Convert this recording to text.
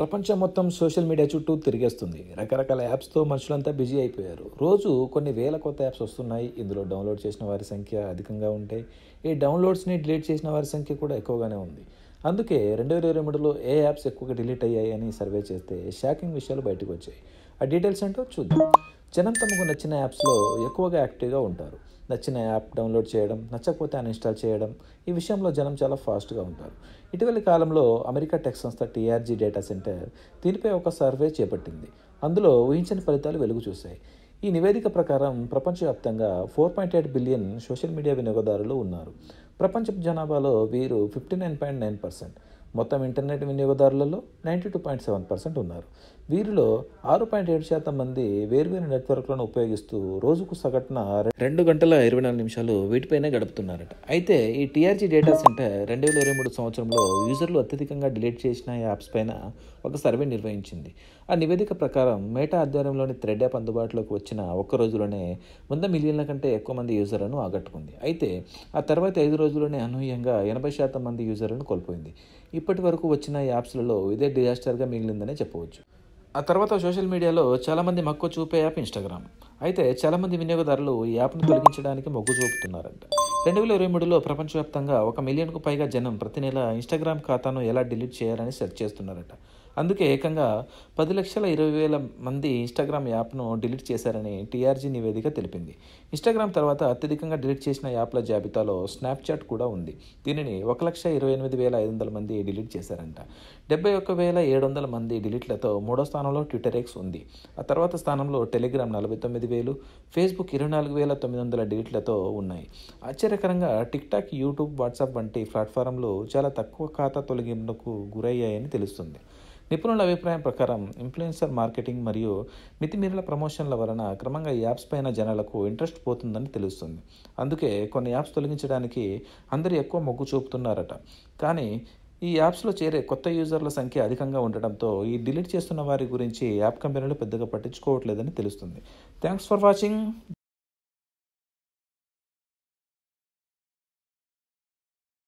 ప్రపంచం మొత్తం social media చుట్టూ తిరిగేస్తుంది. రకరకాల యాప్స్తో మనుషులంతా బిజీ అయిపోయారు. రోజు కొన్ని వేల కొత్త యాప్స్ వస్తున్నాయి. ఇందులో డౌన్లోడ్ చేసిన వారి సంఖ్య అధికంగా ఉంటాయి. ఈ డౌన్లోడ్స్ని డిలీట్ చేసిన వారి సంఖ్య కూడా ఎక్కువగానే ఉంది. అందుకే 2023లో ఏ యాప్స్ ఎక్కువగా డిలీట్ అయ్యాయి అని సర్వే చేస్తే షాకింగ్ విషయాలు బయటకు వచ్చాయి. ఆ డీటెయిల్స్ ఏంటో చూద్దాం. జనం తమకు నచ్చిన యాప్స్లో ఎక్కువగా యాక్టివ్గా ఉంటారు. నచ్చిన యాప్ డౌన్లోడ్ చేయడం, నచ్చకపోతే అన్ఇన్స్టాల్ చేయడం, ఈ విషయంలో జనం చాలా ఫాస్ట్గా ఉంటారు. ఇటీవలి కాలంలో అమెరికా టెక్ సంస్థ టీఆర్జీ డేటా సెంటర్ దీనిపై ఒక సర్వే చేపట్టింది. అందులో ఊహించని ఫలితాలు వెలుగు చూశాయి. ఈ నివేదిక ప్రకారం ప్రపంచవ్యాప్తంగా 4.8 బిలియన్ సోషల్ మీడియా వినియోగదారులు ఉన్నారు. ప్రపంచ జనాభాలో వీరు 59.9%, మొత్తం ఇంటర్నెట్ వినియోగదారులలో 92.7% ఉన్నారు. వీరిలో 6.7% మంది వేర్వేరు నెట్వర్క్లను ఉపయోగిస్తూ రోజుకు సగటున 2 గంటల 24 నిమిషాలు వీటిపైనే గడుపుతున్నారట. అయితే ఈ టీఆర్జీ డేటా సెంటర్ 2023 సంవత్సరంలో యూజర్లు అత్యధికంగా డిలీట్ చేసిన యాప్స్ పైన ఒక సర్వే నిర్వహించింది. ఆ నివేదిక ప్రకారం మేటా ఆధ్వర్యంలోని థ్రెడ్ యాప్ అందుబాటులోకి వచ్చిన ఒక్క రోజులోనే 100 మిలియన్ల కంటే ఎక్కువ మంది యూజర్లను ఆకట్టుకుంది. అయితే ఆ తర్వాత 5 రోజుల్లోనే అనూహ్యంగా 80% మంది యూజర్లను కోల్పోయింది. ఇప్పటి వరకు వచ్చిన యాప్స్లలో ఇదే డిజాస్టర్గా మిగిలిందనే చెప్పవచ్చు. ఆ తర్వాత సోషల్ మీడియాలో చాలామంది మక్కువ చూపే యాప్ ఇన్స్టాగ్రామ్. అయితే చాలామంది వినియోగదారులు ఈ యాప్ను తొలగించడానికి మొగ్గు చూపుతున్నారంట. 2023లో ప్రపంచవ్యాప్తంగా 1 మిలియన్కు పైగా జనం ప్రతి నెల ఇన్స్టాగ్రామ్ ఖాతాను ఎలా డిలీట్ చేయాలని సెర్చ్ చేస్తున్నారట. అందుకే ఏకంగా 10,20,000 మంది ఇన్స్టాగ్రామ్ యాప్ను డిలీట్ చేశారని టీఆర్జీ నివేదిక తెలిపింది. ఇన్స్టాగ్రామ్ తర్వాత అత్యధికంగా డిలీట్ చేసిన యాప్ల జాబితాలో స్నాప్చాట్ కూడా ఉంది. దీనిని 1,28,500 మంది డిలీట్ చేశారంట. 71,700 మంది డిలీట్లతో మూడో స్థానంలో ట్విట్టర్ ఎక్స్ ఉంది. ఆ తర్వాత స్థానంలో టెలిగ్రామ్ 49,000, ఫేస్బుక్ 24,900 డిలీట్లతో ఉన్నాయి. ఆశ్చర్యకరంగా టిక్టాక్, యూట్యూబ్, వాట్సాప్ వంటి ప్లాట్ఫారంలు చాలా తక్కువ ఖాతా తొలగింపుకు గురయ్యాయని తెలుస్తుంది. నిపుణుల అభిప్రాయం ప్రకారం ఇన్ఫ్లుయెన్సర్ మార్కెటింగ్ మరియు మితిమీరిన ప్రమోషన్ల వలన క్రమంగా ఈ యాప్స్ పైన జనాలకు ఇంట్రెస్ట్ పోతుందని తెలుస్తుంది. అందుకే కొన్ని యాప్స్ తొలగించడానికి అందరూ ఎక్కువ మొగ్గు చూపుతున్నారట. కానీ ఈ యాప్స్లో చేరే కొత్త యూజర్ల సంఖ్య అధికంగా ఉండటంతో ఈ డిలీట్ చేస్తున్న వారి గురించి యాప్ కంపెనీలు పెద్దగా పట్టించుకోవట్లేదని తెలుస్తుంది. Thanks for watching.